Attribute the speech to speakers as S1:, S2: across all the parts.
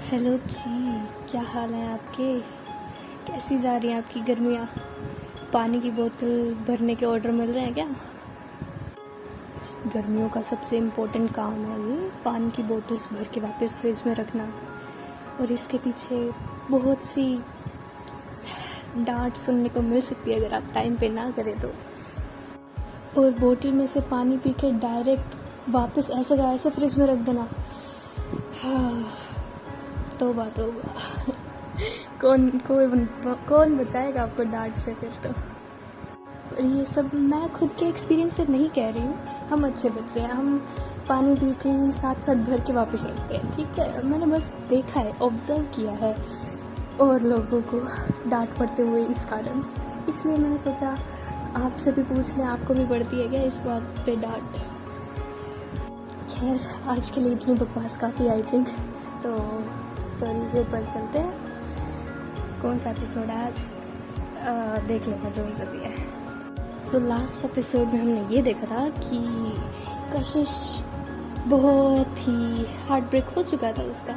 S1: Hello जी। क्या हाल है आपके? कैसी जा रही हैं आपकी गर्मियाँ? पानी की बोतल भरने के ऑर्डर मिल रहे हैं क्या? गर्मियों का सबसे इम्पोर्टेंट काम है ये, पानी की बोतल्स भर के वापस फ्रिज में रखना। और इसके पीछे बहुत सी डांट सुनने को मिल सकती है अगर आप टाइम पे ना करें तो। और बोतल में से पानी पी के डायरेक्ट वापस ऐसे का ऐसे फ्रिज में रख देना। हाँ, तौबा तौबा। कौन बचाएगा आपको डांट से फिर तो। और ये सब मैं खुद के एक्सपीरियंस से नहीं कह रही हूँ। हम अच्छे बच्चे हैं, हम पानी पीते ही साथ साथ भर के वापस रखते हैं, ठीक है। मैंने बस देखा है, ऑब्जर्व किया है और लोगों को डांट पड़ते हुए इस कारण, इसलिए मैंने सोचा आपसे भी पूछ लें, आपको भी पड़ती है क्या इस बात पे डांट? खैर, आज के लिए इतनी बकवास काफ़ी आई थिंक। तो स्टोरी के ऊपर चलते हैं। कौन सा एपिसोड है आज? देख लेना जो सा भी है। सो लास्ट एपिसोड में हमने ये देखा था कि कशिश बहुत ही हार्ट ब्रेक हो चुका था उसका,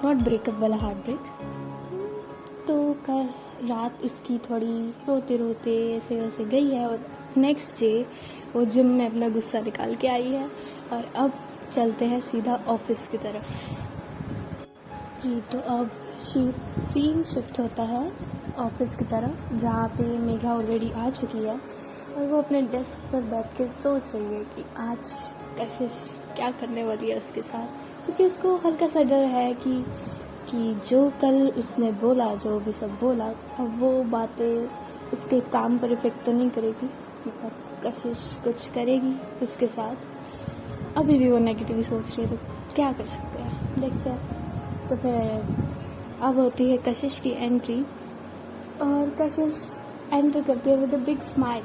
S1: नॉट ब्रेकअप वाला हार्ट ब्रेक। तो कल रात उसकी थोड़ी रोते रोते ऐसे वैसे गई है और नेक्स्ट डे वो जिम में अपना गुस्सा निकाल के आई है। और अब चलते हैं सीधा ऑफिस की तरफ जी। तो अब सीन शिफ्ट होता है ऑफिस की तरफ, जहाँ पे मेघा ऑलरेडी आ चुकी है और वो अपने डेस्क पर बैठ के सोच रही है कि आज कशिश क्या करने वाली है उसके साथ। क्योंकि उसको हल्का सा डर है कि जो कल उसने बोला, जो भी सब बोला, अब वो बातें उसके काम पर इफेक्ट तो नहीं करेगी, मतलब कशिश कुछ करेगी उसके साथ। अभी भी वो नेगेटिव ही सोच रही है, तो क्या कर सकते हैं, देखते हैं। तो फिर अब होती है कशिश की एंट्री और कशिश एंटर करती है विद अ बिग स्माइल।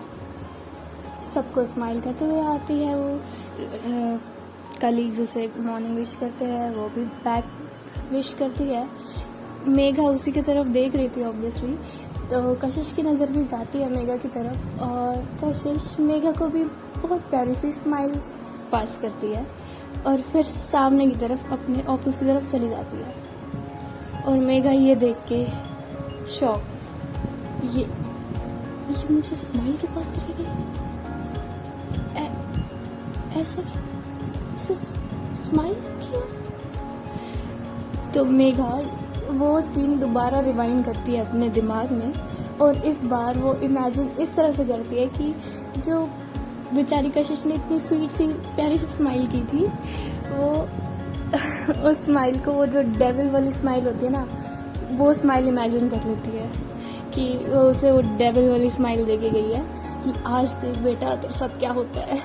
S1: सबको स्माइल करते हुए आती है वो। कलीग्स उसे मॉर्निंग विश करते हैं, वो भी बैक विश करती है। मेघा उसी की तरफ देख रही थी ऑब्वियसली, तो कशिश की नज़र भी जाती है मेघा की तरफ और कशिश मेघा को भी बहुत प्यारी सी स्माइल पास करती है और फिर सामने की तरफ अपने ऑफिस की तरफ चली जाती है। और मेघा ये देख के शॉक, ये मुझे स्माइल के पास करेगी? ऐसा क्यों? इसे स्माइल किया? तो मेघा वो सीन दोबारा रिवाइंड करती है अपने दिमाग में और इस बार वो इमेजिन इस तरह से करती है कि जो बेचारी कशिश ने इतनी स्वीट सी प्यारी सी स्माइल की थी, वो उस स्माइल को, वो जो डेविल वाली स्माइल होती है ना, वो स्माइल इमेजिन कर लेती है कि वो उसे वो डेविल वाली स्माइल देके गई है कि आज देख बेटा तेरे साथ क्या होता है।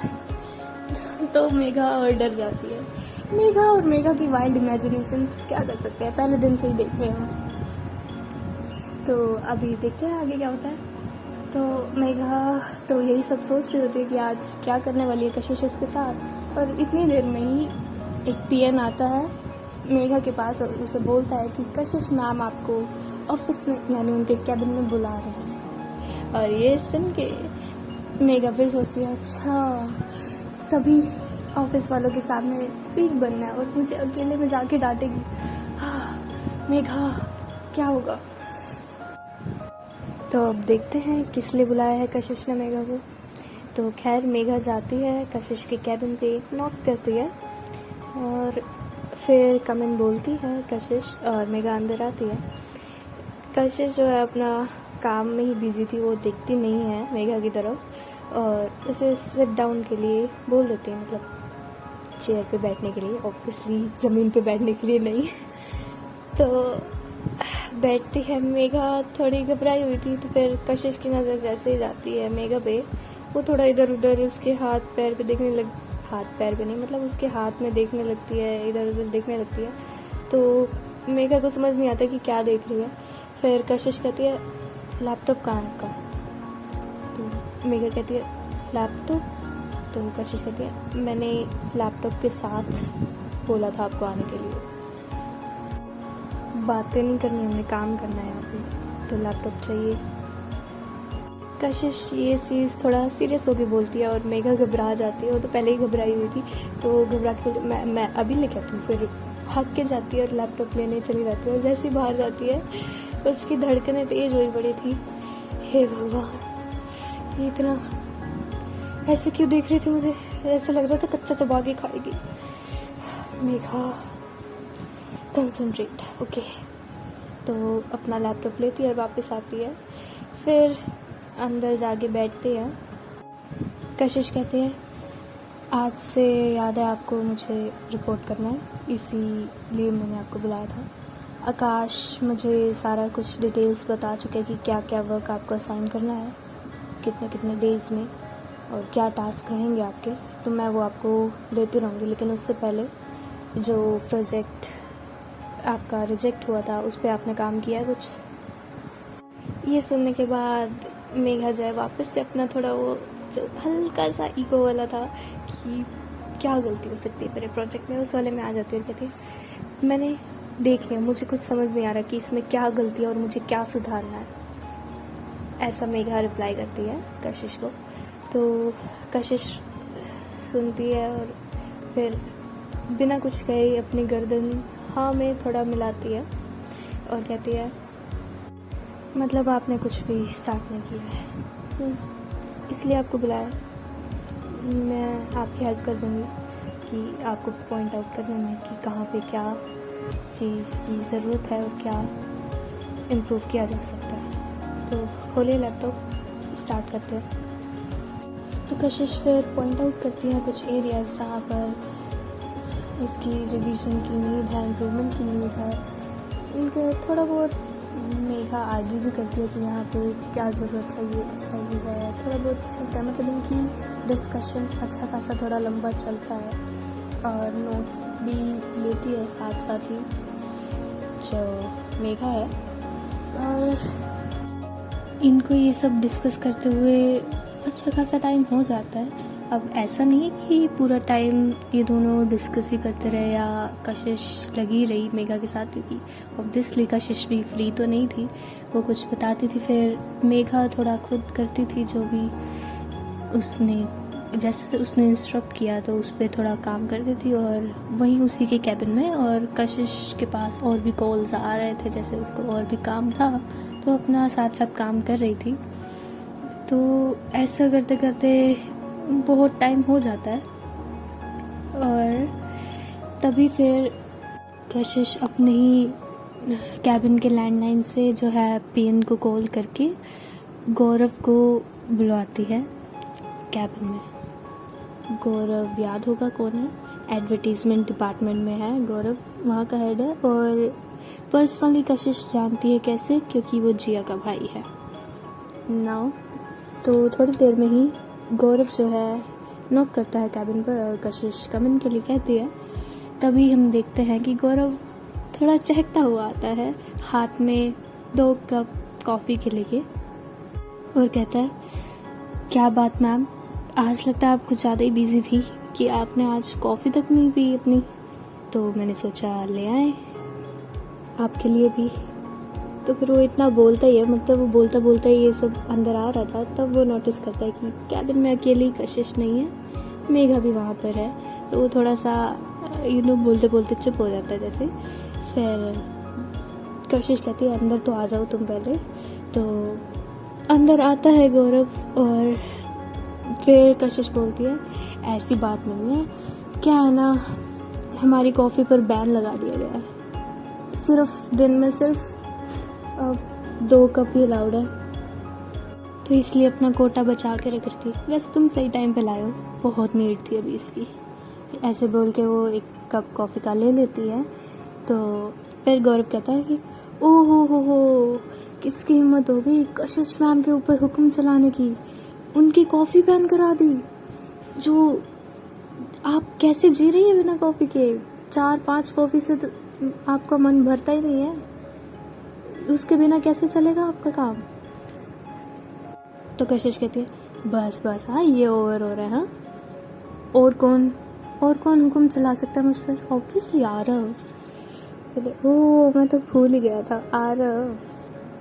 S1: तो मेघा और डर जाती है। मेघा और मेघा की वाइल्ड इमेजिनेशंस, क्या कर सकते हैं, पहले दिन से ही देख रहे हैं। तो अभी देखते हैं आगे क्या होता है। तो मेघा तो यही सब सोच रही होती है कि आज क्या करने वाली है कशिश उसके साथ। और इतनी देर में ही एक पीएन आता है मेघा के पास और उसे बोलता है कि कशिश मैम आपको ऑफिस में, यानी उनके कैबिन में बुला रहे हैं। और ये सुन के मेघा फिर सोचती है, अच्छा सभी ऑफिस वालों के सामने स्वीट बनना है और मुझे अकेले में जाके डांटेगी। मेघा क्या होगा? तो अब देखते हैं किस लिए बुलाया है कशिश ने मेघा को। तो खैर मेघा जाती है कशिश के कैबिन पे, नॉक करती है और फिर कम इन बोलती है कशिश और मेघा अंदर आती है। कशिश जो है अपना काम में ही बिजी थी, वो देखती नहीं है मेघा की तरफ और उसे सिट डाउन के लिए बोल देती है, मतलब चेयर पे बैठने के लिए, ऑब्वियसली ज़मीन पे बैठने के लिए नहीं। तो बैठती है। मेघा थोड़ी घबराई हुई थी, तो फिर कशिश की नज़र जैसे ही जाती है मेघा पे, वो थोड़ा इधर उधर उसके हाथ पैर पे देखने लग, हाथ पैर पे नहीं, मतलब उसके हाथ में देखने लगती है, इधर उधर देखने लगती है। तो मेघा को समझ नहीं आता कि क्या देख रही है। फिर कशिश कहती है लैपटॉप कहाँ है आपका? तो मेघा कहती है लैपटॉप? तो कशिश कहती है मैंने लैपटॉप के साथ बोला था आपको आने के लिए, बातें नहीं करनी, हमने काम करना है यहाँ पे, तो लैपटॉप चाहिए। कशिश ये चीज़ थोड़ा सीरियस होकर बोलती है और मेघा घबरा जाती है। वो तो पहले ही घबराई हुई थी, तो घबरा के बोलती मैं अभी लेके आती हूँ, फिर भाग के जाती है और लैपटॉप लेने चली जाती है, और जैसे ही बाहर जाती है तो उसकी धड़कनें तेज हुई पड़ी थी। हे भगवान, ये इतना ऐसे क्यों देख रही थी मुझे? ऐसा लग रहा था कच्चा चबा के खाएगी। मेघा, कंसंट्रेट। ओके, तो अपना लैपटॉप लेती है और वापस आती है। फिर अंदर जाके बैठते हैं। कशिश कहती है, आज से याद है आपको मुझे रिपोर्ट करना है, इसीलिए मैंने आपको बुलाया था। आकाश मुझे सारा कुछ डिटेल्स बता चुके हैं कि क्या क्या वर्क आपको असाइन करना है, कितने कितने डेज़ में, और क्या टास्क रहेंगे आपके। तो मैं वो आपको देती रहूँगी, लेकिन उससे पहले जो प्रोजेक्ट आपका रिजेक्ट हुआ था उस पर आपने काम किया कुछ? ये सुनने के बाद मेघा जो है वापस से अपना थोड़ा वो जो हल्का सा ईगो वाला था कि क्या गलती हो सकती है मेरे प्रोजेक्ट में, उस वाले में आ जाती है और कहती है मैंने देख लिया, मुझे कुछ समझ नहीं आ रहा कि इसमें क्या गलती है और मुझे क्या सुधारना है। ऐसा मेघा रिप्लाई करती है कशिश को। तो कशिश सुनती है और फिर बिना कुछ कहे अपनी गर्दन हाँ में थोड़ा मिलाती है और कहती है मतलब आपने कुछ भी स्टार्ट नहीं किया है, इसलिए आपको बुलाया। मैं आपकी हेल्प कर दूँगी कि आपको पॉइंट आउट करने में कि कहाँ पे क्या चीज़ की ज़रूरत है और क्या इम्प्रूव किया जा सकता है। तो खोलिए लैपटॉप, स्टार्ट करते हैं। तो कशिश फिर पॉइंट आउट करती है कुछ एरियाज़ जहाँ पर उसकी रिवीजन की नीड है, इम्प्रूवमेंट की नीड है। उनके थोड़ा बहुत मेघा आर्ग्यू भी करती है कि यहाँ पे क्या ज़रूरत है, ये अच्छा ही है, थोड़ा बहुत चलता है। मतलब उनकी डिस्कशंस अच्छा खासा थोड़ा लंबा चलता है और नोट्स भी लेती है साथ साथ ही जो मेघा है। और इनको ये सब डिस्कस करते हुए अच्छा खासा टाइम हो जाता है। अब ऐसा नहीं कि पूरा टाइम ये दोनों डिस्कस ही करते रहे या कशिश लगी रही मेघा के साथ, क्योंकि ऑब्वियसली कशिश भी फ्री तो नहीं थी, वो कुछ बताती थी, फिर मेघा थोड़ा खुद करती थी जो भी उसने जैसे उसने इंस्ट्रक्ट किया तो उस पर थोड़ा काम करती थी। और वहीं उसी के कैबिन में और कशिश के पास और भी कॉल्स आ रहे थे, जैसे उसको और भी काम था तो अपना साथ साथ काम कर रही थी। तो ऐसा करते करते बहुत टाइम हो जाता है और तभी फिर कशिश अपने ही कैबिन के लैंडलाइन से जो है पीएन को कॉल करके गौरव को बुलवाती है कैबिन में। गौरव याद होगा कौन है, एडवर्टीज़मेंट डिपार्टमेंट में है गौरव, वहाँ का हेड है। और पर्सनली कशिश जानती है कैसे, क्योंकि वो जिया का भाई है। नाउ तो थोड़ी देर में ही गौरव जो है नॉक करता है कैबिन पर और कशिश कमिन के लिए कहती है। तभी हम देखते हैं कि गौरव थोड़ा चहकता हुआ आता है, हाथ में 2 कप कॉफ़ी के लेके, और कहता है क्या बात मैम, आज लगता है आप कुछ ज़्यादा ही बिजी थी कि आपने आज कॉफ़ी तक नहीं पी अपनी, तो मैंने सोचा ले आए आपके लिए भी। तो फिर वो इतना बोलता ही है, मतलब वो बोलता बोलता ही ये सब अंदर आ रहा था। तब वो नोटिस करता है कि कैबिन में अकेली कशिश नहीं है, मेघा भी वहाँ पर है। तो वो थोड़ा सा बोलते बोलते चुप हो जाता है जैसे। फिर कशिश कहती है अंदर तो आ जाओ तुम पहले। तो अंदर आता है गौरव और फिर कशिश बोलती है ऐसी बात नहीं है, क्या है ना हमारी कॉफ़ी पर बैन लगा दिया गया है, सिर्फ दिन में सिर्फ 2 कप ही अलाउड है, तो इसलिए अपना कोटा बचा के रख रही थी। वैसे तुम सही टाइम पे लाए हो, बहुत नीड थी अभी इसकी। ऐसे बोल के वो 1 कप कॉफ़ी का ले लेती है। तो फिर गौरव कहता है कि ओह हो किसकी हिम्मत हो गई कशिश मैम के ऊपर हुक्म चलाने की, उनकी कॉफ़ी बैन करा दी। जो आप कैसे जी रही है बिना कॉफ़ी के? 4-5 कॉफ़ी से तो आपका मन भरता ही नहीं है, उसके बिना कैसे चलेगा आपका काम? तो कशिश कहती है बस बस हाँ, ये ओवर हो रहा है। हाँ, और कौन हुक्म चला सकता है मुझ पर? ऑब्वियसली आरव। ओह मैं तो भूल ही गया था, आरव।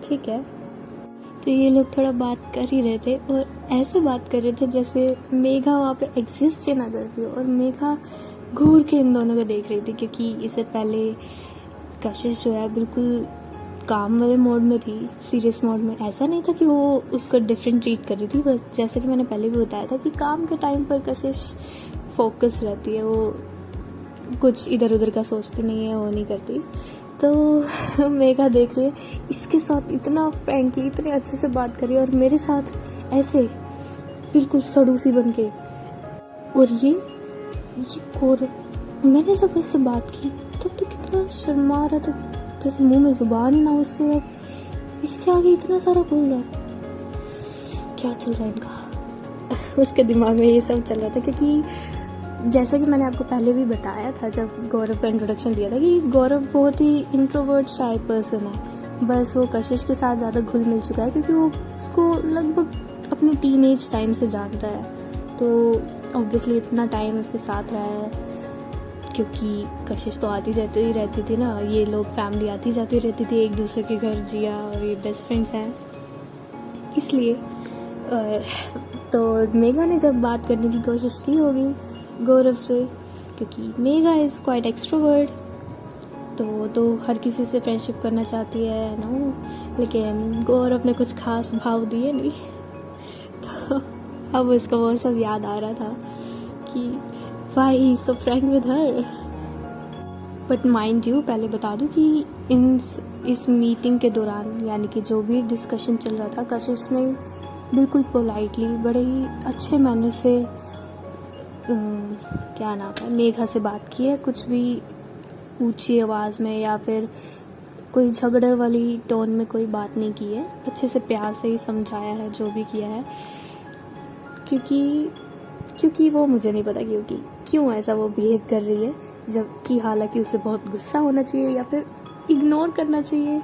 S1: ठीक है। तो ये लोग थोड़ा बात कर ही रहे थे और ऐसे बात कर रहे थे जैसे मेघा वहाँ पे एग्जिस्ट ही ना करती हो। और मेघा घूर के इन दोनों को देख रही थी, क्योंकि इससे पहले कशिश जो है बिल्कुल काम वाले मोड में थी, सीरियस मोड में। ऐसा नहीं था कि वो उसको डिफरेंट ट्रीट कर रही थी, बस जैसे कि मैंने पहले भी बताया था कि काम के टाइम पर कशिश फोकस रहती है, वो कुछ इधर उधर का सोचती नहीं है, वो नहीं करती। तो मेघा देख रही है इसके साथ इतना फ्रेंकली, इतने अच्छे से बात करी, और मेरे साथ ऐसे बिल्कुल सड़ूसी बन के। और ये गौरव, मैंने जब इससे बात की तब तो कितना शर्मा रहा था, जैसे मुंह में जुबान ही ना हो उसके। बाद इसके आगे इतना सारा बोल रहा है, क्या चल रहा है इनका। उसके दिमाग में ये सब चल रहा था, क्योंकि जैसा कि मैंने आपको पहले भी बताया था जब गौरव का इंट्रोडक्शन दिया था कि गौरव बहुत ही इंट्रोवर्ट शाय पर्सन है। बस वो कशिश के साथ ज़्यादा घुल मिल चुका है, क्योंकि वो उसको लगभग अपनी टीनेज टाइम से जानता है, तो ऑब्वियसली इतना टाइम उसके साथ रहा है, क्योंकि कशिश तो आती जाती ही रहती थी ना, ये लोग फैमिली आती जाती रहती थी एक दूसरे के घर, जिया और ये बेस्ट फ्रेंड्स हैं इसलिए। तो मेघा ने जब बात करने की कोशिश की होगी गौरव से, क्योंकि मेघा इज़ क्वाइट एक्सट्रोवर्ट, तो हर किसी से फ्रेंडशिप करना चाहती है नो, लेकिन गौरव ने कुछ खास भाव दिए नहीं। तो अब उसको वो सब याद आ रहा था कि why he is so frank with her। But mind you, पहले बता दूं कि इस मीटिंग के दौरान, यानी कि जो भी डिस्कशन चल रहा था, कशिश ने बिल्कुल पोलाइटली, बड़े ही अच्छे मैनर से क्या नाम है, मेघा से बात की है। कुछ भी ऊंची आवाज़ में या फिर कोई झगड़े वाली टोन में कोई बात नहीं की है, अच्छे से प्यार से ही समझाया है जो भी किया है। क्योंकि वो मुझे नहीं पता क्यों ऐसा वो बिहेव कर रही है, जबकि हालांकि उसे बहुत गुस्सा होना चाहिए या फिर इग्नोर करना चाहिए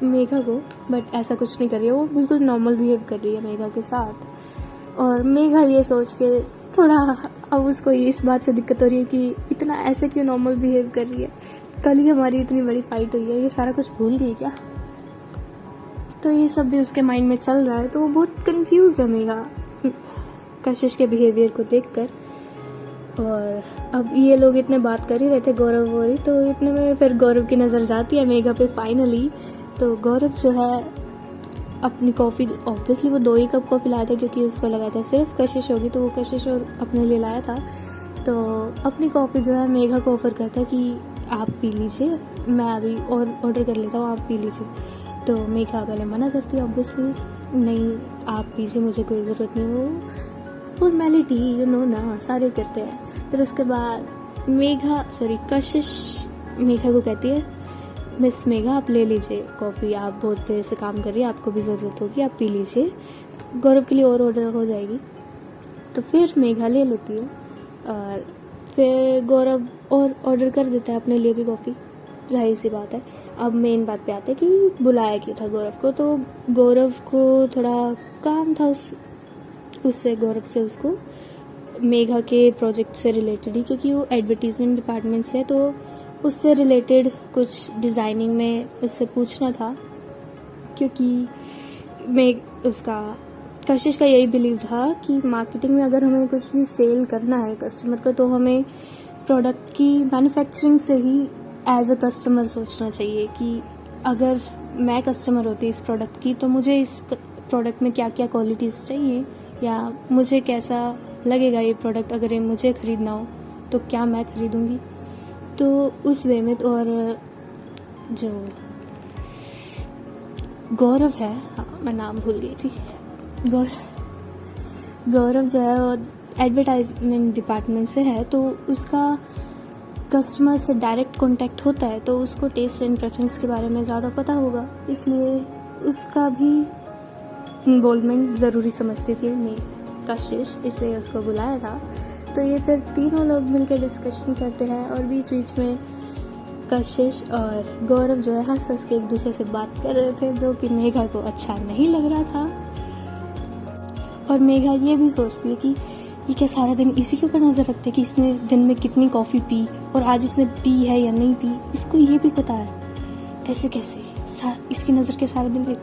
S1: मेघा को, बट ऐसा कुछ नहीं कर रही है। वो बिल्कुल नॉर्मल बिहेव कर रही है मेघा के साथ। और मेघा ये सोच के थोड़ा, अब उसको इस बात से दिक्कत हो रही है कि इतना ऐसे क्यों नॉर्मल बिहेव कर रही है, कल ही हमारी इतनी बड़ी फाइट हुई है, ये सारा कुछ भूल गई क्या। तो ये सब भी उसके माइंड में चल रहा है, तो वो बहुत कंफ्यूज है मेघा कशिश के बिहेवियर को देखकर। और अब ये लोग इतने बात कर ही रहे थे गौरव और ही, तो इतने में फिर गौरव की नज़र जाती है मेघा पे फाइनली। तो गौरव जो है अपनी कॉफ़ी, ऑब्वियसली वो 2 ही कप कॉफ़ी लाया था, क्योंकि उसको लगा था सिर्फ कशिश होगी, तो वो कशिश और अपने लिए लाया था। तो अपनी कॉफ़ी जो है मेघा को ऑफ़र करता है कि आप पी लीजिए, मैं अभी और ऑर्डर कर लेता हूँ, आप पी लीजिए। तो मेघा पहले मना करती है ऑब्वियसली, नहीं आप पीजिए, मुझे कोई ज़रूरत नहीं, वो फॉर्मेलिटी यू नो ना, सारे करते हैं। फिर उसके बाद कशिश मेघा को कहती है, मिस मेघा आप ले लीजिए कॉफ़ी, आप बहुत देर से काम कर रही है, आपको भी ज़रूरत होगी, आप पी लीजिए, गौरव के लिए और ऑर्डर हो जाएगी। तो फिर मेघा ले लेती है, और फिर गौरव और ऑर्डर कर देता है अपने लिए भी कॉफ़ी, जाहिर सी बात है। अब मेन बात पे आते हैं कि बुलाया क्यों था गौरव को। तो गौरव को थोड़ा काम था उससे गौरव से उसको मेघा के प्रोजेक्ट से रिलेटेड ही, क्योंकि वो एडवर्टीजमेंट डिपार्टमेंट से है, तो उससे रिलेटेड कुछ डिज़ाइनिंग में उससे पूछना था। क्योंकि कशिश का यही बिलीव था कि मार्केटिंग में अगर हमें कुछ भी सेल करना है कस्टमर को, तो हमें प्रोडक्ट की मैन्युफैक्चरिंग से ही एज अ कस्टमर सोचना चाहिए कि अगर मैं कस्टमर होती इस प्रोडक्ट की, तो मुझे इस प्रोडक्ट में क्या क्या क्वालिटीज़ चाहिए, या मुझे कैसा लगेगा ये प्रोडक्ट, अगर ये मुझे ख़रीदना हो तो क्या मैं ख़रीदूँगी। तो उस वे में तो, और जो गौरव है, हाँ मैं नाम भूल गई थी, गौरव जो है वो एडवर्टाइजमेंट डिपार्टमेंट से है, तो उसका कस्टमर से डायरेक्ट कांटेक्ट होता है, तो उसको टेस्ट एंड प्रेफरेंस के बारे में ज़्यादा पता होगा, इसलिए उसका भी इन्वॉल्वमेंट ज़रूरी समझती थी मैं कशिश, इसलिए उसको बुलाया था। तो ये फिर तीनों लोग मिलकर डिस्कशन करते हैं, और बीच बीच में कशिश और गौरव जो है हंस हंस के एक दूसरे से बात कर रहे थे, जो कि मेघा को अच्छा नहीं लग रहा था। और मेघा ये भी सोचती है कि ये क्या सारा दिन इसी के ऊपर नज़र रखते हैं कि इसने दिन में कितनी कॉफ़ी पी, और आज इसने पी है या नहीं पी, इसको ये भी पता है, ऐसे कैसे इसकी नज़र के सारा दिन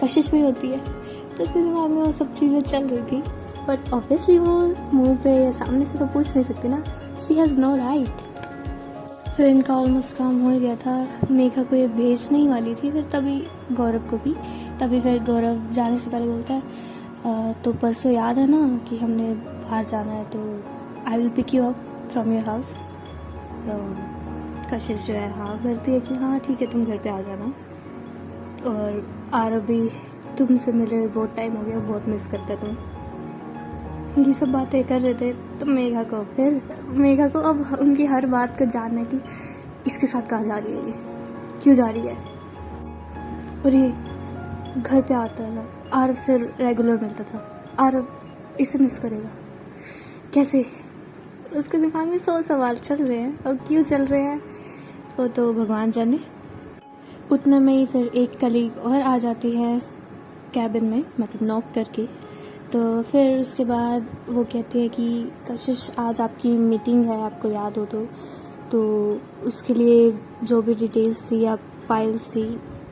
S1: कशिश में होती है। तो उसके दिमाग में वो सब चीज़ें चल रही थी, बट ऑब्वियसली वो मुंह पे या सामने से तो पूछ नहीं सकती ना, शी हैज़ नो राइट। फिर इनका ऑलमोस्ट काम हो गया था, मेघा को ये भेजने ही वाली थी, फिर तभी गौरव को भी। तभी फिर गौरव जाने से पहले बोलता है तो परसों याद है ना कि हमने बाहर जाना है, तो I will pick you up from your house. तो कशिश जो है हाँ करती है कि हाँ ठीक है, तुम घर पे आ जाना। और आरव भी तुमसे मिले बहुत टाइम हो गया, बहुत मिस करता है तुम। ये सब बातें कर रहे थे, तो मेघा को अब उनकी हर बात को जानना है कि इसके साथ कहाँ जा रही है, ये क्यों जा रही है। और ये घर पे आता है, आरव से रेगुलर मिलता था, आरव इसे मिस करेगा कैसे। उसके दिमाग में 100 सवाल चल रहे हैं, और क्यों चल रहे हैं वो तो भगवान जाने। उतने में ही फिर एक कलीग और आ जाती है कैबिन में, मतलब नॉक करके। तो फिर उसके बाद वो कहती है कि कशिश आज आपकी मीटिंग है, आपको याद हो तो उसके लिए जो भी डिटेल्स थी या फाइल्स थी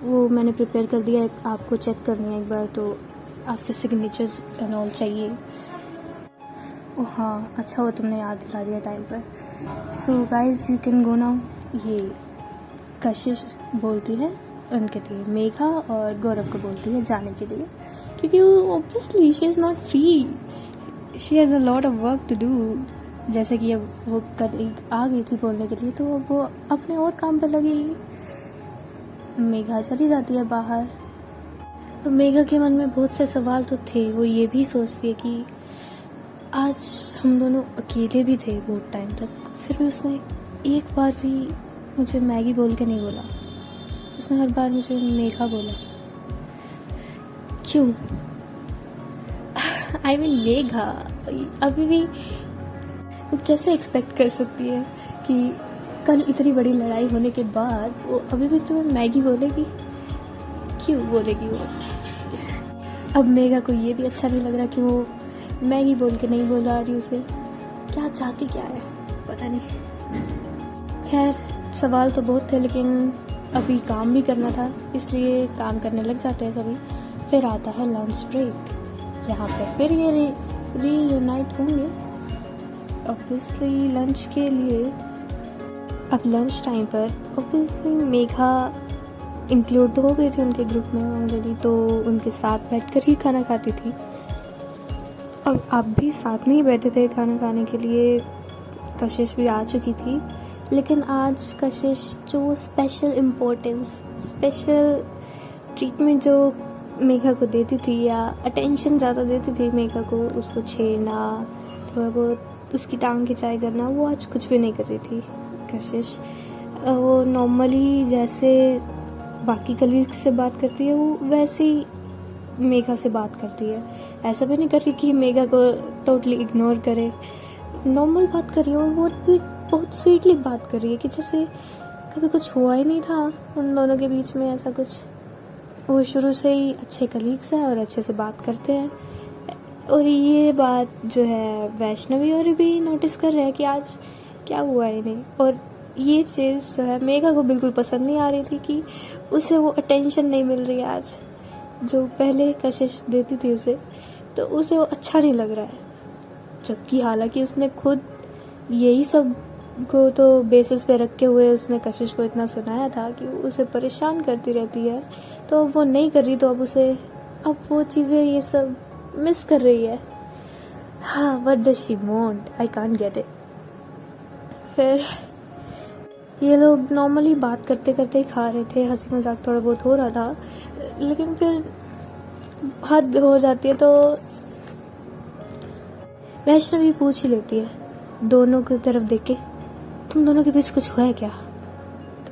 S1: वो मैंने प्रिपेयर कर दिया है, आपको चेक करनी है एक बार, तो आपके सिग्नेचर्स एंड ऑल चाहिए। ओह हाँ, अच्छा हुआ तुमने याद दिला दिया टाइम पर। So guys you can go now. ये कशिश बोलती है उनके लिए, मेघा और गौरव को बोलती है जाने के लिए, क्योंकि वो obviously she is not free, she has a lot of work to do. जैसे कि अब वो कल आ गई थी बोलने के लिए, तो अब वो अपने और काम पे लगी। मेघा चली जाती है बाहर। तो मेघा के मन में बहुत से सवाल तो थे, वो ये भी सोचती है कि आज हम दोनों अकेले भी थे बहुत टाइम तक, फिर भी उसने एक बार भी मुझे मैगी बोल के नहीं बोला, उसने हर बार मुझे मेघा बोला। क्यों? आई मीन मेघा अभी भी वो कैसे एक्सपेक्ट कर सकती है कि कल इतनी बड़ी लड़ाई होने के बाद वो अभी भी तुम्हें मैगी बोलेगी? क्यों बोलेगी वो? अब मेघा को ये भी अच्छा नहीं लग रहा कि वो मैगी बोल के नहीं बोला रही उसे, क्या चाहती क्या है पता नहीं। खैर सवाल तो बहुत थे, लेकिन अभी काम भी करना था, इसलिए काम करने लग जाते हैं सभी। फिर आता है लंच ब्रेक, जहाँ पे फिर ये रीयूनाइट होंगे ऑब्वियसली लंच के लिए। अब लंच टाइम पर ऑब्वियसली मेघा इंक्लूड तो हो गई थी उनके ग्रुप में ऑलरेडी, तो उनके साथ बैठकर ही खाना खाती थी। और आप भी साथ में ही बैठे थे खाना खाने के लिए। कशिश भी आ चुकी थी, लेकिन आज कशिश जो स्पेशल इम्पोर्टेंस, स्पेशल ट्रीटमेंट जो मेघा को देती थी, या अटेंशन ज़्यादा देती थी मेघा को, उसको छेड़ना, थोड़ा बहुत उसकी टांग खिंचाई करना, वो आज कुछ भी नहीं कर रही थी कशिश। वो नॉर्मली जैसे बाकी कलीग्स से बात करती है, वो वैसे ही मेघा से बात करती है। ऐसा भी नहीं कर रही कि मेघा को टोटली इग्नोर करे, नॉर्मल बात कर रही है, और वो भी बहुत स्वीटली बात कर रही है कि जैसे कभी कुछ हुआ ही नहीं था उन दोनों के बीच में ऐसा कुछ। वो शुरू से ही अच्छे कलीग्स हैं और अच्छे से बात करते हैं। और ये बात जो है वैष्णवी और भी नोटिस कर रहे हैं कि आज क्या हुआ है नहीं। और ये चीज़ जो है मेघा को बिल्कुल पसंद नहीं आ रही थी कि उसे वो अटेंशन नहीं मिल रही आज जो पहले कशिश देती थी उसे, तो उसे वो अच्छा नहीं लग रहा है। जबकि हालांकि उसने खुद यही सब को तो बेसिस पे रखे हुए उसने कशिश को इतना सुनाया था कि उसे परेशान करती रहती है, तो वो नहीं कर रही, तो अब वो चीज़ें ये सब मिस कर रही है। हाँ, what does she want, I can't get it. फिर ये लोग नॉर्मली बात करते करते ही खा रहे थे, हंसी मजाक थोड़ा बहुत हो रहा था, लेकिन फिर हद हो जाती है तो वैष्णवी पूछ ही लेती है दोनों की तरफ देख के, तुम दोनों के बीच कुछ हुआ है क्या?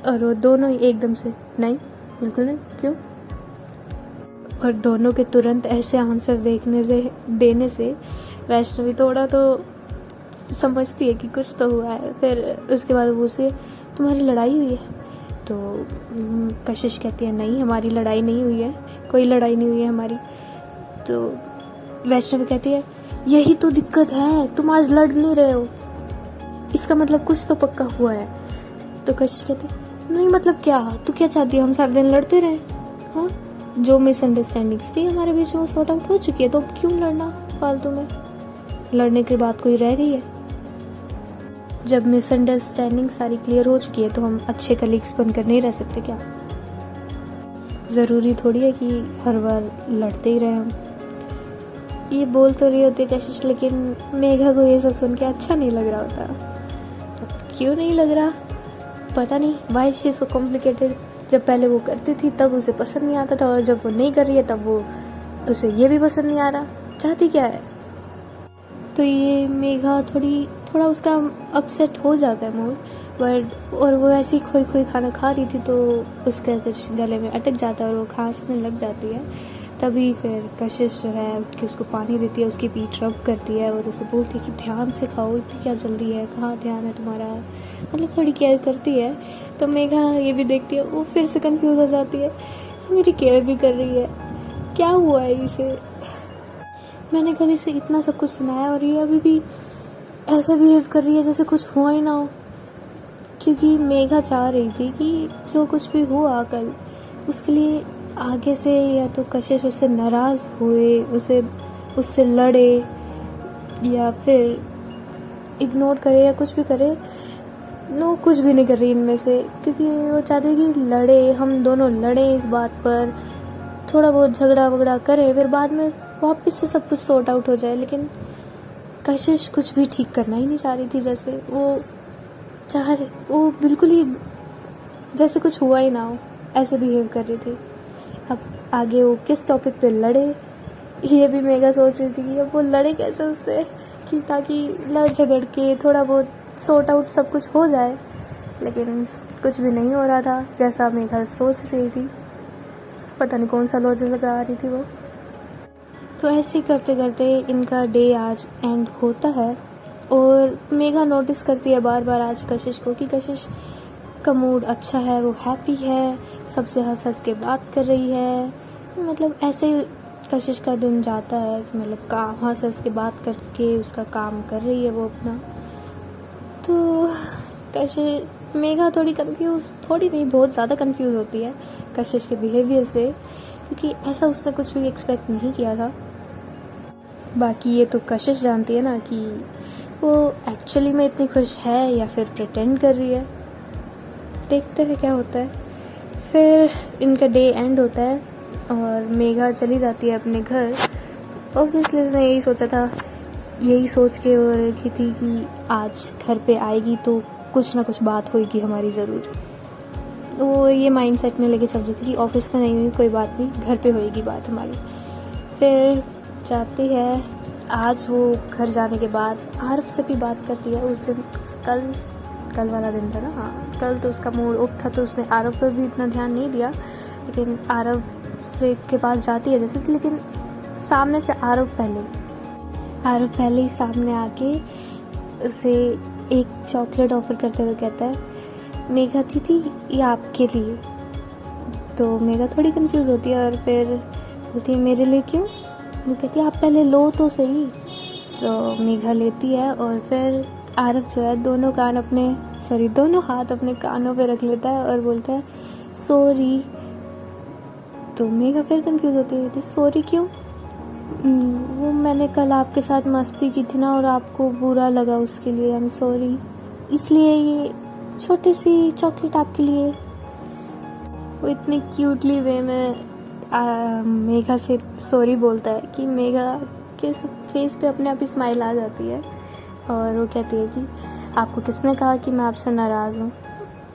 S1: और वो दोनों ही एकदम से नहीं, बिल्कुल नहीं, क्यों? और दोनों के तुरंत ऐसे आंसर देने से वैष्णवी थोड़ा तो समझती है कि कुछ तो हुआ है। फिर उसके बाद वो पूछती है तुम्हारी लड़ाई हुई है? तो कशिश कहती है नहीं, हमारी लड़ाई नहीं हुई है, कोई लड़ाई नहीं हुई है हमारी। तो वैष्णवी कहती है यही तो दिक्कत है, तुम आज लड़ नहीं रहे हो, इसका मतलब कुछ तो पक्का हुआ है। तो कशिश कहती है नहीं मतलब क्या, तू क्या चाहती है हम सारे दिन लड़ते रहे? हाँ, जो मिसअंडरस्टैंडिंग्स थी हमारे बीच में सॉर्ट आउट हो चुकी है, तो अब क्यों लड़ना फालतू में? लड़ने के बाद कोई रह गई है? जब मिसअंडरस्टैंडिंग सारी क्लियर हो चुकी है तो हम अच्छे कलीग्स बनकर नहीं रह सकते क्या? ज़रूरी थोड़ी है कि हर बार लड़ते ही रहें हम। ये बोल तो रही होती कशिश, लेकिन मेघा को ये सब सुन के अच्छा नहीं लग रहा होता। अब क्यों नहीं लग रहा पता नहीं, वाई शी सो कॉम्प्लिकेटेड। जब पहले वो करती थी तब उसे पसंद नहीं आता था, और जब वो नहीं कर रही है तब वो उसे ये भी पसंद नहीं आ रहा। चाहती क्या है? तो ये मेघा थोड़ा उसका अपसेट हो जाता है मूड, बट और वो ऐसी खोई खोई खाना खा रही थी तो उसका कुछ गले में अटक जाता है और वो खांसने लग जाती है। तभी फिर कशिश जो है उठ के उसको पानी देती है, उसकी पीठ रब करती है और उसे बोलती है कि ध्यान से खाओ, इतनी क्या जल्दी है, कहाँ ध्यान है तुम्हारा, मतलब थोड़ी केयर करती है। तो मेघा ये भी देखती है, वो फिर से कंफ्यूज हो जाती है, मेरी केयर भी कर रही है, क्या हुआ है इसे? मैंने कल इसे इतना सब कुछ सुनाया और ये अभी भी ऐसा बिहेव कर रही है जैसे कुछ हुआ ही ना हो। क्योंकि मेघा चाह रही थी कि जो कुछ भी हुआ कल उसके लिए आगे से या तो कशिश उससे नाराज़ हुए, उससे लड़े या फिर इग्नोर करे या कुछ भी करे। नो, कुछ भी नहीं कर रही इनमें से, क्योंकि वो चाहती कि लड़े, हम दोनों लड़ें इस बात पर, थोड़ा बहुत झगड़ा वगड़ा करें, फिर बाद में वापस से सब कुछ सॉर्ट आउट हो जाए। लेकिन कशिश कुछ भी ठीक करना ही नहीं चाह रही थी, जैसे वो बिल्कुल ही जैसे कुछ हुआ ही ना हो ऐसे बिहेव कर रही थी। अब आगे वो किस टॉपिक पे लड़े ये भी मेघा सोच रही थी कि अब वो लड़े कैसे उससे, कि ताकि लड़ झगड़ के थोड़ा बहुत सॉर्ट आउट सब कुछ हो जाए। लेकिन कुछ भी नहीं हो रहा था जैसा मेघा सोच रही थी। पता नहीं कौन सा लॉजिक लगा रही थी वो। तो ऐसे करते करते इनका डे आज एंड होता है और मेघा नोटिस करती है बार बार आज कशिश को कि कशिश का मूड अच्छा है, वो हैप्पी है, सबसे हंस हंस के बात कर रही है। मतलब ऐसे कशिश का दिन जाता है कि मतलब काम हंस हंस के बात करके उसका काम कर रही है वो अपना। तो कशिश मेघा थोड़ी नहीं बहुत ज़्यादा कंफ्यूज होती है कशिश के बिहेवियर से, क्योंकि ऐसा उसने कुछ भी एक्सपेक्ट नहीं किया था। बाकी ये तो कशिश जानती है ना कि वो एक्चुअली में इतनी खुश है या फिर प्रिटेंड कर रही है। देखते हैं क्या होता है। फिर इनका डे एंड होता है और मेघा चली जाती है अपने घर। ऑब्वियसली उसने यही सोच के वो रखी थी कि आज घर पे आएगी तो कुछ ना कुछ बात होगी हमारी ज़रूर। वो ये माइंडसेट में लेके चल रही थी कि ऑफिस में नहीं हुई कोई बात नहीं, घर पे होएगी बात हमारी। फिर जाती है। आज वो घर जाने के बाद आरव से भी बात करती है। उस दिन कल वाला दिन था ना, हाँ, कल तो उसका मूड ऑफ था तो उसने आरव पर भी इतना ध्यान नहीं दिया। लेकिन आरव से के पास जाती है जैसे, लेकिन सामने से आरव पहले ही सामने आके उसे एक चॉकलेट ऑफर करते हुए कहता है, मेघा थी ये आपके लिए। तो मेघा थोड़ी कंफ्यूज होती है और फिर बोलती है मेरे लिए क्यों? वो कहती है आप पहले लो तो सही। तो मेघा लेती है और फिर आरव जो है दोनों हाथ अपने कानों पे रख लेता है और बोलता है सॉरी। तो मेघा फिर कंफ्यूज होती है, सॉरी क्यों? वो मैंने कल आपके साथ मस्ती की थी ना और आपको बुरा लगा, उसके लिए आई एम सॉरी। इसलिए ये छोटी सी चॉकलेट आपके लिए। वो इतनी क्यूटली वे में मेघा से सॉरी बोलता है कि मेघा के फेस पे अपने आप ही स्माइल आ जाती है और वो कहती है कि आपको किसने कहा कि मैं आपसे नाराज़ हूँ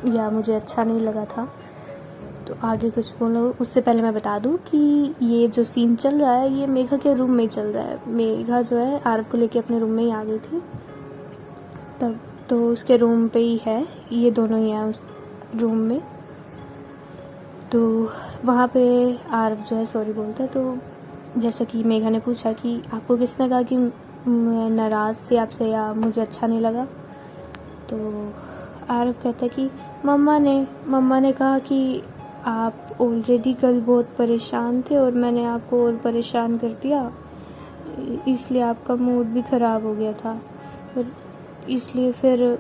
S1: या मुझे अच्छा नहीं लगा था। तो आगे कुछ बोलो उससे पहले मैं बता दूँ कि ये जो सीन चल रहा है ये मेघा के रूम में चल रहा है। मेघा जो है आरव को लेके अपने रूम में ही आ गई थी तब, तो उसके रूम पे ही है, ये दोनों ही हैं उस रूम में। तो वहाँ पे आरव जो है सॉरी बोलता है। तो जैसा कि मेघा ने पूछा कि आपको किसने कहा कि मैं नाराज़ थी आपसे या मुझे अच्छा नहीं लगा, तो आरव कहता है कि मम्मा ने कहा कि आप ऑलरेडी कल बहुत परेशान थे और मैंने आपको और परेशान कर दिया, इसलिए आपका मूड भी ख़राब हो गया था। इसलिए फिर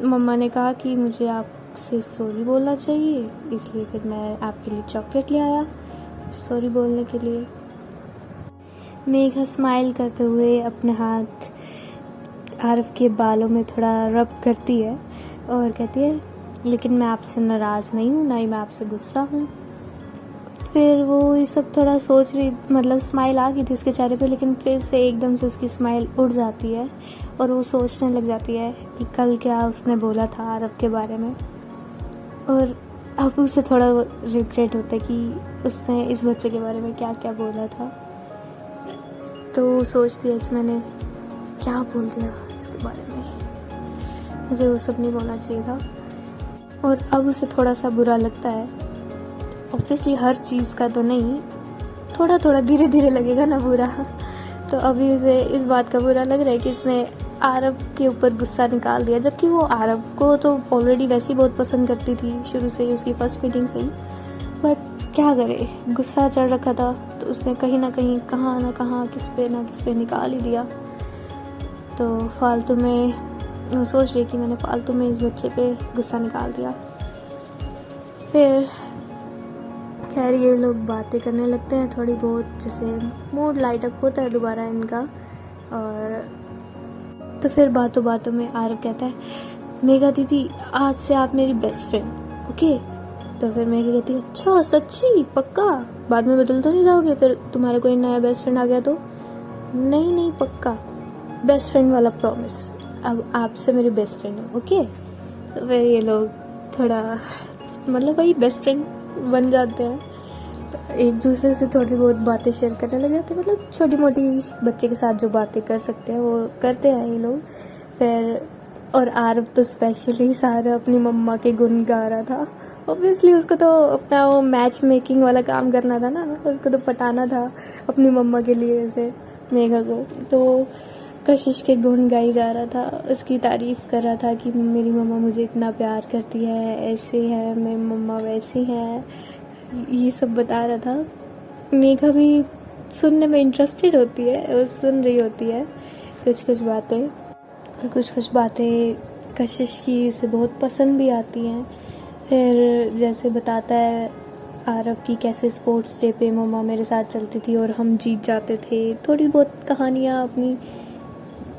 S1: मम्मा ने कहा कि मुझे आपसे सॉरी बोलना चाहिए, इसलिए फिर मैं आपके लिए चॉकलेट ले आया सॉरी बोलने के लिए। मेघा स्माइल करते हुए अपने हाथ आरव के बालों में थोड़ा रब करती है और कहती है लेकिन मैं आपसे नाराज़ नहीं हूँ, ना ही मैं आपसे गुस्सा हूँ। फिर वो ये सब थोड़ा सोच रही, मतलब स्माइल आ गई थी उसके चेहरे पे, लेकिन फिर से एकदम से उसकी स्माइल उड़ जाती है और वो सोचने लग जाती है कि कल क्या उसने बोला था आरव के बारे में। और अब उसे थोड़ा रिग्रेट होता है कि उसने इस बच्चे के बारे में क्या क्या बोला था। तो वो सोचती है कि मैंने क्या बोल दिया इसके बारे में, मुझे वो सब नहीं बोलना चाहिए था। और अब उसे थोड़ा सा बुरा लगता है। ऑब्वियसली हर चीज़ का तो नहीं, थोड़ा थोड़ा धीरे धीरे लगेगा ना बुरा। तो अभी उसे इस बात का बुरा लग रहा है कि इसने आरव के ऊपर गुस्सा निकाल दिया, जबकि वो आरव को तो ऑलरेडी वैसे ही बहुत पसंद करती थी शुरू से ही, उसकी फर्स्ट मीटिंग से ही। बट क्या करे, गुस्सा चढ़ रखा था तो उसने कहीं ना कहीं कहाँ ना कहाँ किस पे निकाल ही दिया। तो फालतू में वो सोच रही कि मैंने फालतू में इस बच्चे पे गुस्सा निकाल दिया। फिर खैर ये लोग बातें करने लगते हैं थोड़ी बहुत, जैसे मूड लाइट अप होता है दोबारा इनका। और तो फिर बातों बातों में आरव कहता है मेघा दीदी आज से आप मेरी बेस्ट फ्रेंड, ओके। तो फिर मेघा कहती है अच्छा सच्ची पक्का, बाद में बदल तो नहीं जाओगे फिर तुम्हारा कोई नया बेस्ट फ्रेंड आ गया तो? नहीं नहीं पक्का, बेस्ट फ्रेंड वाला प्रॉमिस, अब आपसे मेरी बेस्ट फ्रेंड है, ओके। तो फिर ये लोग थोड़ा मतलब वही बेस्ट फ्रेंड बन जाते हैं, एक दूसरे से थोड़ी बहुत बातें शेयर करने लग जाते हैं, मतलब छोटी मोटी बच्चे के साथ जो बातें कर सकते हैं वो करते हैं ये लोग। फिर और आरव तो स्पेशली सारा अपनी मम्मा के गुण गा रहा था। ऑब्वियसली उसको तो अपना वो मैच मेकिंग वाला काम करना था ना, उसको तो पटाना था अपनी मम्मा के लिए ऐसे मेघा को। तो कशिश के गुण गाई जा रहा था, उसकी तारीफ़ कर रहा था कि मेरी मम्मा मुझे इतना प्यार करती है, ऐसे है मेरी मम्मा वैसी है, ये सब बता रहा था। मेघा भी सुनने में इंटरेस्टेड होती है, वो सुन रही होती है कुछ कुछ बातें, और कुछ बातें कशिश की उसे बहुत पसंद भी आती हैं। फिर जैसे बताता है आरव की कैसे स्पोर्ट्स डे पे मम्मा मेरे साथ चलती थी और हम जीत जाते थे, थोड़ी बहुत कहानियाँ अपनी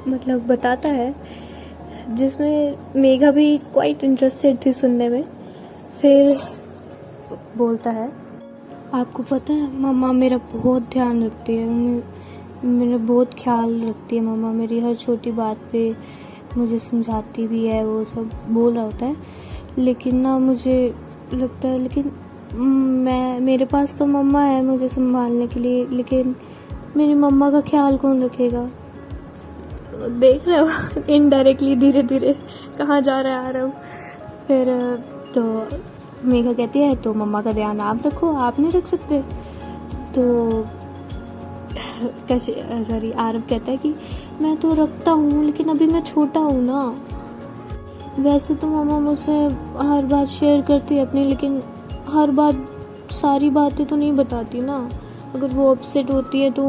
S1: मतलब बताता है, जिसमें मेघा भी क्वाइट इंटरेस्टेड थी सुनने में। फिर बोलता है आपको पता है मम्मा मेरा बहुत ध्यान रखती है, मेरा बहुत ख्याल रखती है मम्मा, मेरी हर छोटी बात पे मुझे समझाती भी है, वो सब बोल रहा होता है। लेकिन ना मुझे लगता है लेकिन मेरे पास तो मम्मा है मुझे संभालने के लिए, लेकिन मेरी मम्मा का ख्याल कौन रखेगा? देख रहे हो इनडायरेक्टली धीरे धीरे कहाँ जा रहा है आरव। फिर तो मेघा कहती है तो मम्मा का ध्यान आप रखो, आप नहीं रख सकते? तो आरव कहता है कि मैं तो रखता हूँ लेकिन अभी मैं छोटा हूँ ना। वैसे तो मम्मा मुझसे हर बात शेयर करती है अपनी, लेकिन हर बात सारी बातें तो नहीं बताती ना। अगर वो अपसेट होती है तो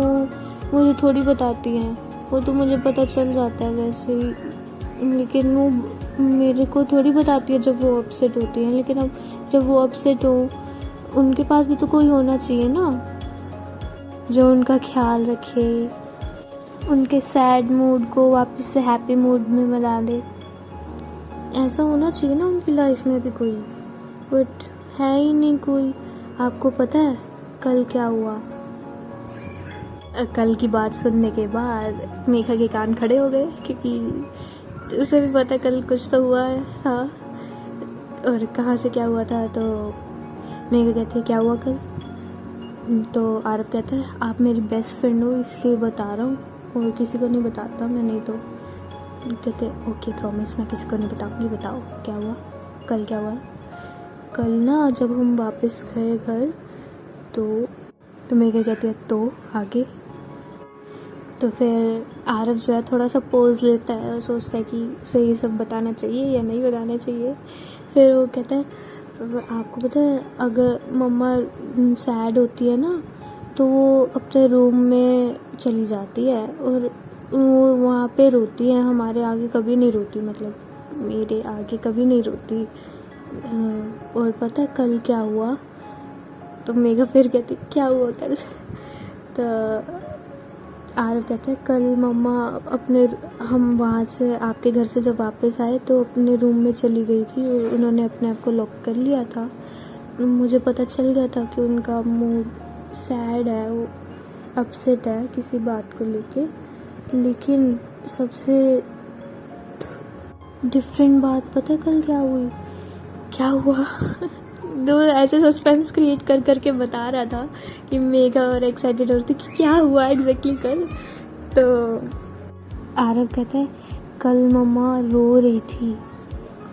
S1: मुझे थोड़ी बताती हैं, वो तो मुझे पता चल जाता है वैसे ही, लेकिन वो मेरे को थोड़ी बताती है जब वो अपसेट होती हैं। लेकिन अब जब वो अपसेट हो उनके पास भी तो कोई होना चाहिए ना जो उनका ख्याल रखे, उनके सैड मूड को वापस से हैप्पी मूड में मिला दे। ऐसा होना चाहिए ना उनकी लाइफ में भी कोई, बट है ही नहीं कोई। आपको पता है कल क्या हुआ? कल की बात सुनने के बाद मेघा के कान खड़े हो गए, क्योंकि उसे भी पता कल कुछ तो हुआ है। हाँ, और कहाँ से क्या हुआ था? तो मेघा कहती है क्या हुआ कल? तो आरव कहता है आप मेरी बेस्ट फ्रेंड हो इसलिए बता रहा हूँ, और किसी को नहीं बताता मैं, नहीं तो। कहते ओके प्रॉमिस मैं किसी को नहीं बताऊँगी, बताओ क्या हुआ कल? क्या हुआ कल? ना जब हम वापस गए घर तो मेघा कहती है तो आगे? तो फिर आरव जो है थोड़ा सा पोज लेता है और सोचता है कि उसे ये सब बताना चाहिए या नहीं बताना चाहिए। फिर वो कहता है आपको पता है अगर मम्मा सैड होती है ना तो वो अपने रूम में चली जाती है और वो वहाँ पे रोती है, हमारे आगे कभी नहीं रोती, मतलब मेरे आगे कभी नहीं रोती। और पता है कल क्या हुआ? तो मेघा फिर कहती क्या हुआ कल? तो आरव कहते हैं कल मम्मा हम वहाँ से आपके घर से जब वापस आए तो अपने रूम में चली गई थी और उन्होंने अपने आप को लॉक कर लिया था। मुझे पता चल गया था कि उनका मूड सैड है, वो अपसेट है किसी बात को लेके। लेकिन सबसे डिफरेंट बात पता है कल क्या हुआ दो ऐसे सस्पेंस क्रिएट कर करके बता रहा था कि मेघा और एक्साइटेड हो रही थी कि क्या हुआ एग्जैक्टली कल। तो आरव कहता है कल मम्मा रो रही थी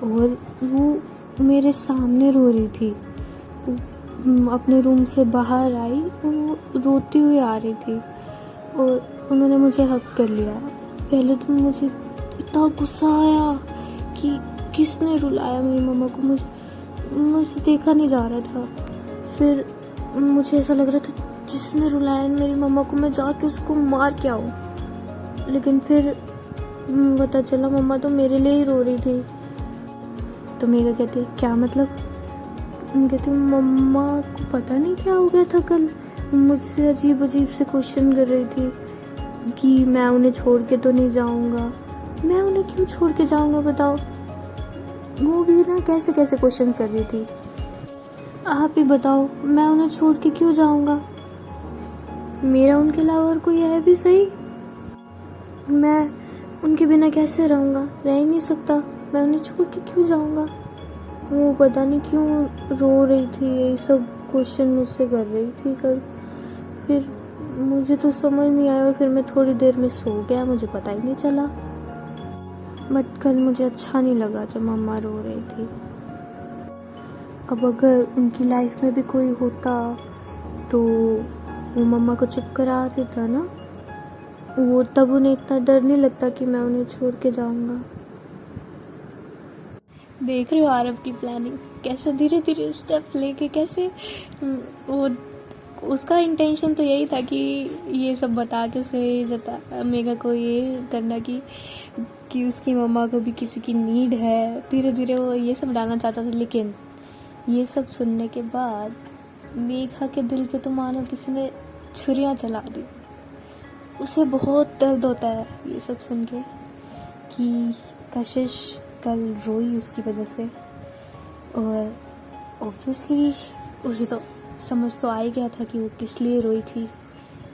S1: और वो मेरे सामने रो रही थी। अपने रूम से बाहर आई, वो रोती हुई आ रही थी और उन्होंने मुझे हक कर लिया। पहले तो मुझे इतना गुस्सा आया कि किसने रुलाया मेरी मम्मा को, मुझे देखा नहीं जा रहा था। फिर मुझे ऐसा लग रहा था जिसने रुलाया मेरी मम्मा को मैं जाके उसको मार के आऊँ। लेकिन फिर पता चला मम्मा तो मेरे लिए ही रो रही थी। तो मेघा कहती है क्या मतलब? कहती मम्मा को पता नहीं क्या हो गया था कल, मुझसे अजीब अजीब से क्वेश्चन कर रही थी कि मैं उन्हें छोड़ के तो नहीं जाऊँगा। मैं उन्हें क्यों छोड़ के जाऊँगा बताओ? वो भी ना कैसे कैसे क्वेश्चन कर रही थी। आप ही बताओ, मैं उन्हें छोड़ के क्यों जाऊँगा? मेरा उनके अलावा और कोई है भी सही? मैं उनके बिना कैसे रहूँगा? रह ही नहीं सकता। मैं उन्हें छोड़ के क्यों जाऊँगा? वो पता नहीं क्यों रो रही थी, ये सब क्वेश्चन मुझसे कर रही थी कल। फिर मुझे तो समझ नहीं आया और फिर मैं थोड़ी देर में सो गया, मुझे पता ही नहीं चला। बट कल मुझे अच्छा नहीं लगा जब मम्मा रो रही थी। अब अगर उनकी लाइफ में भी कोई होता तो वो मम्मा को चुप करा देता ना, वो तब उन्हें इतना डर नहीं लगता कि मैं उन्हें छोड़ के जाऊंगा। देख रहे हो आरव की प्लानिंग कैसे धीरे धीरे स्टेप लेके कैसे वो उसका इंटेंशन तो यही था कि ये सब बता के उसे मेघा को ये करना कि उसकी मम्मा को भी किसी की नीड है। धीरे धीरे वो ये सब डालना चाहता था। लेकिन ये सब सुनने के बाद मेघा के दिल पे तो मानो किसी ने छुरियां चला दी। उसे बहुत दर्द होता है ये सब सुन के कि कशिश कल रोई उसकी वजह से। और ऑब्वियसली उसे तो समझ तो आ ही गया था कि वो किस लिए रोई थी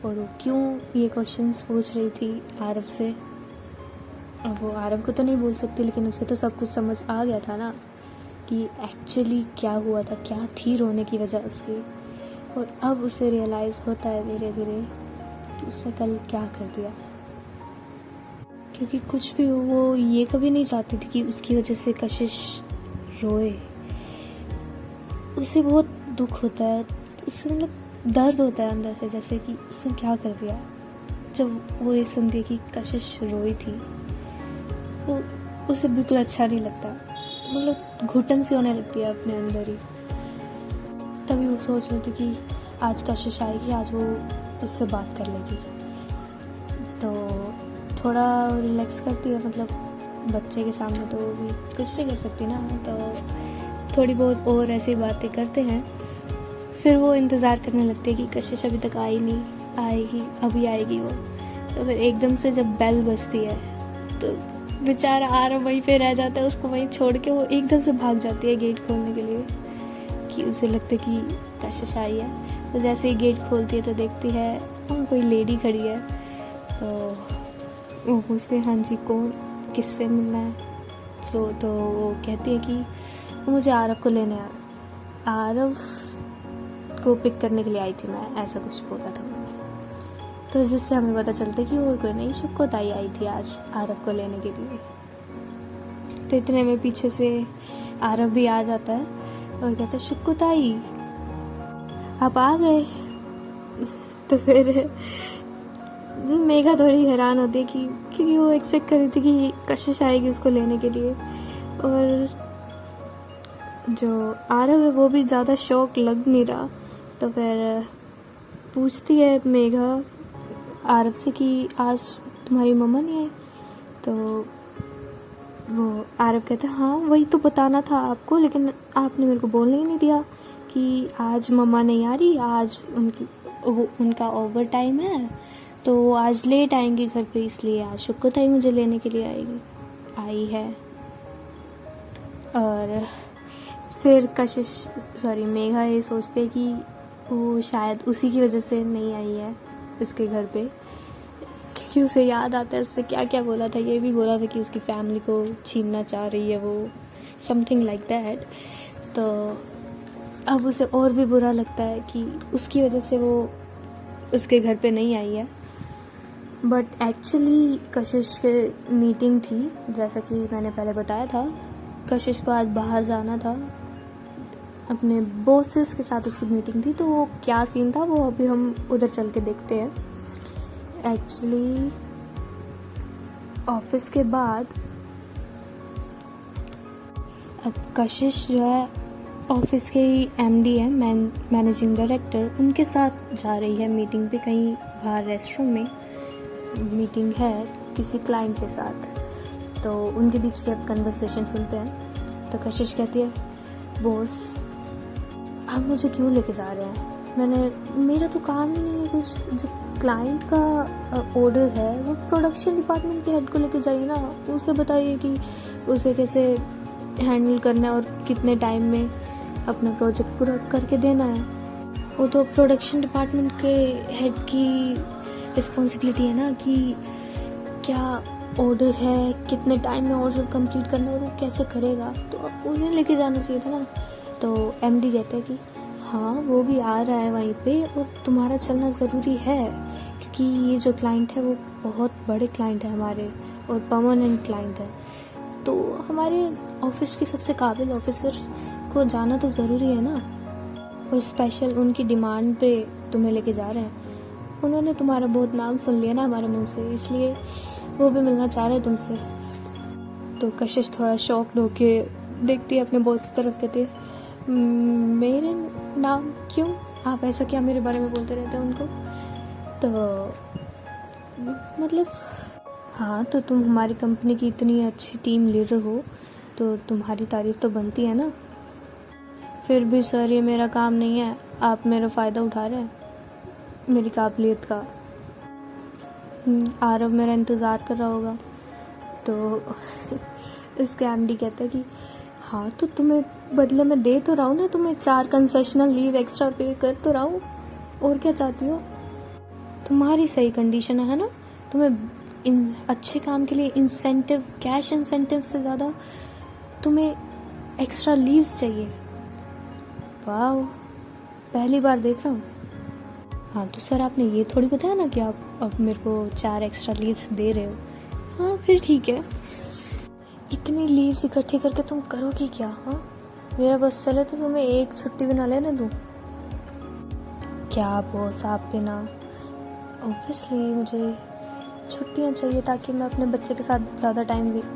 S1: और वो क्यों ये क्वेश्चंस पूछ रही थी आरव से। अब वो आरव को तो नहीं बोल सकती, लेकिन उसे तो सब कुछ समझ आ गया था ना कि एक्चुअली क्या हुआ था, क्या थी रोने की वजह उसकी। और अब उसे रियलाइज़ होता है धीरे धीरे कि उसने कल क्या कर दिया। क्योंकि कुछ भी हो, वो ये कभी नहीं चाहती थी कि उसकी वजह से कशिश रोए। उसे बहुत दुख होता है, उसे मतलब दर्द होता है अंदर से, जैसे कि उसने क्या कर दिया। जब वो ये सुनती कि कशिश रोई थी वो उसे बिल्कुल अच्छा नहीं लगता, मतलब घुटन सी होने लगती है अपने अंदर ही। तभी वो सोच रही थी कि आज कशिश आएगी, आज वो उससे बात कर लेगी तो थोड़ा रिलैक्स करती है। मतलब बच्चे के सामने तो वो भी कुछ नहीं कर सकती ना, तो थोड़ी बहुत और ऐसी बातें करते हैं। फिर वो इंतज़ार करने लगती है कि कशिश अभी तक आई नहीं, आएगी अभी आएगी वो। तो फिर एकदम से जब बेल बजती है तो बेचारा आरव वहीं पे रह जाता है, उसको वहीं छोड़ के वो एकदम से भाग जाती है गेट खोलने के लिए कि उसे लगता है कि कशिश आई है। तो जैसे ही गेट खोलती है तो देखती है कोई लेडी खड़ी है। तो वो पूछती है हाँ जी कौन, किससे मिलना है? तो वो कहती है कि मुझे आरव को लेने आरव को पिक करने के लिए आई थी मैं, ऐसा कुछ बोला था उन्होंने। तो जिससे हमें पता चलता है कि और कोई नहीं, शुक्को ताई आई थी आज आरव को लेने के लिए। तो इतने में पीछे से आरव भी आ जाता है और कहता है शुक्को ताई आप आ गए। तो फिर मेघा थोड़ी हैरान होती है क्योंकि वो एक्सपेक्ट कर रही थी कि कशिश आएगी उसको लेने के लिए। और जो आरव है वो भी ज़्यादा शौक लग नहीं रहा। तो फिर पूछती है मेघा आरव से कि आज तुम्हारी मम्मा नहीं आई? तो वो आरव कहता है हाँ वही तो बताना था आपको, लेकिन आपने मेरे को बोलने ही नहीं दिया कि आज मम्मा नहीं आ रही, आज उनका ओवर टाइम है तो आज लेट आएंगे घर पे, इसलिए आज शुक्र मुझे लेने के लिए आई है। और फिर मेघा ये सोचते हैं कि वो शायद उसी की वजह से नहीं आई है उसके घर पे, क्योंकि उसे याद आता है उससे क्या क्या बोला था। ये भी बोला था कि उसकी फैमिली को छीनना चाह रही है वो, समथिंग लाइक दैट। तो अब उसे और भी बुरा लगता है कि उसकी वजह से वो उसके घर पे नहीं आई है। बट एक्चुअली कशिश के मीटिंग थी, जैसा कि मैंने पहले बताया था। कशिश को आज बाहर जाना था, अपने बॉसेस के साथ उसकी मीटिंग थी। तो वो क्या सीन था वो अभी हम उधर चल के देखते हैं। एक्चुअली ऑफिस के बाद अब कशिश जो है ऑफिस के ही एमडी है, मैनेजिंग डायरेक्टर, उनके साथ जा रही है मीटिंग पे। कहीं बाहर रेस्टोरेंट में मीटिंग है किसी क्लाइंट के साथ। तो उनके बीच की अब कन्वर्सेशन सुनते हैं। तो कशिश कहती है, बॉस आप मुझे क्यों लेके जा रहे हैं? मेरा तो काम ही नहीं है कुछ। जो क्लाइंट का ऑर्डर है वो प्रोडक्शन डिपार्टमेंट के हेड को लेके जाइए ना, उसे बताइए कि उसे कैसे हैंडल करना है और कितने टाइम में अपना प्रोजेक्ट पूरा करके देना है। वो तो प्रोडक्शन डिपार्टमेंट के हेड की रिस्पॉन्सिबिलिटी है ना कि क्या ऑर्डर है, कितने टाइम में ऑर्डर कंप्लीट करना है और वो कैसे करेगा। तो अब उन्हें लेके जाना चाहिए था ना। तो एमडी कहते हैं कि हाँ वो भी आ रहा है वहीं पे और तुम्हारा चलना ज़रूरी है, क्योंकि ये जो क्लाइंट है वो बहुत बड़े क्लाइंट है हमारे और परमानेंट क्लाइंट है। तो हमारे ऑफिस के सबसे काबिल ऑफिसर को जाना तो ज़रूरी है ना। और स्पेशल उनकी डिमांड पे तुम्हें लेके जा रहे हैं। उन्होंने तुम्हारा बहुत नाम सुन लिया ना हमारे मुंह से, इसलिए वो भी मिलना चाह रहे हैं तुमसे। तो कशिश थोड़ा शॉक्ड होके देखती है अपने बॉस की तरफ, कहती है मेरे नाम क्यों? आप ऐसा क्या मेरे बारे में बोलते रहते हैं उनको? तो मतलब हाँ, तो तुम हमारी कंपनी की इतनी अच्छी टीम लीडर हो तो तुम्हारी तारीफ तो बनती है ना। फिर भी सर ये मेरा काम नहीं है, आप मेरा फ़ायदा उठा रहे हैं मेरी काबिलियत का। आरव मेरा इंतज़ार कर रहा होगा। तो इसके एमडी कहते हैं कि हाँ तो तुम्हें बदले में दे तो रहा हूँ ना, तुम्हें 4 कंसेशनल लीव एक्स्ट्रा पे कर तो रहा हूँ, और क्या चाहती हो? तुम्हारी सही कंडीशन है ना, तुम्हें इन अच्छे काम के लिए इंसेंटिव, कैश इंसेंटिव से ज़्यादा तुम्हें एक्स्ट्रा लीव्स चाहिए। वाह, पहली बार देख रहा हूँ। हाँ तो सर आपने ये थोड़ी बताया ना कि आप अब मेरे को 4 एक्स्ट्रा लीव्स दे रहे हो। हाँ फिर ठीक है, इतनी लीव्स इकट्ठी करके तुम करोगी क्या? हाँ मेरा बस चले तो तुम्हें एक छुट्टी भी ना लेने दूँ क्या? बॉस आप भी ना, ऑब्वियसली मुझे छुट्टियाँ चाहिए ताकि मैं अपने बच्चे के साथ ज़्यादा टाइम वेस्ट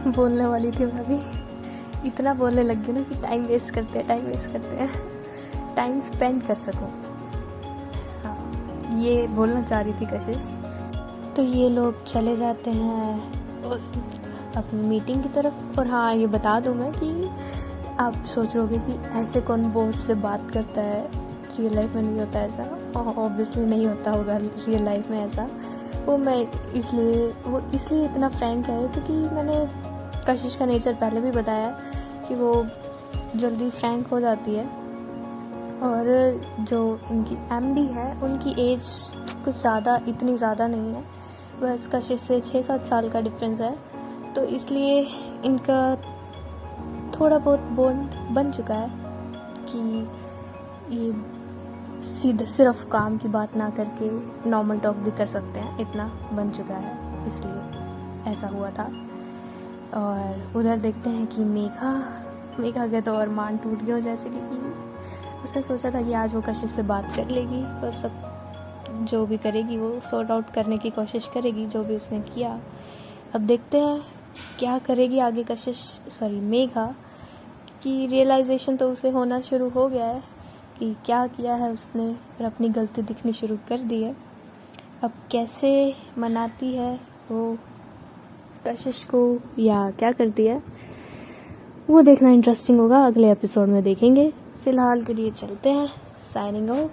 S1: बोलने वाली थी मैं भी। इतना बोलने लग गई ना कि टाइम वेस्ट करते हैं, टाइम स्पेंड कर सकूं। हाँ ये बोलना चाह रही थी कशिश। तो ये लोग चले जाते हैं और अपनी मीटिंग की तरफ। और हाँ ये बता दूँ मैं कि आप सोच रहोगे कि ऐसे कौन बॉस से बात करता है, रियल लाइफ में नहीं होता ऐसा। ऑब्वियसली नहीं होता होगा रियल लाइफ में ऐसा। वो इसलिए इतना फ्रैंक है क्योंकि मैंने कशिश का नेचर पहले भी बताया कि वो जल्दी फ्रैंक हो जाती है। और जो इनकी एमडी है उनकी एज कुछ इतनी ज़्यादा नहीं है, बस कशिश से 6-7 साल का डिफरेंस है। तो इसलिए इनका थोड़ा बहुत बॉन्ड बन चुका है कि ये सिर्फ काम की बात ना करके नॉर्मल टॉक भी कर सकते हैं, इतना बन चुका है, इसलिए ऐसा हुआ था। और उधर देखते हैं कि मेघा के तो और मान टूट गया जैसे कि उसने सोचा था कि आज वो कशिश से बात कर लेगी और सब जो भी करेगी वो सॉर्ट आउट करने की कोशिश करेगी, जो भी उसने किया। अब देखते हैं क्या करेगी आगे मेघा की। रियलाइजेशन तो उसे होना शुरू हो गया है कि क्या किया है उसने और अपनी गलती दिखनी शुरू कर दी है। अब कैसे मनाती है वो कशिश को या क्या करती है वो देखना इंटरेस्टिंग होगा, अगले एपिसोड में देखेंगे। फ़िलहाल के लिए चलते हैं, साइनिंग ऑफ।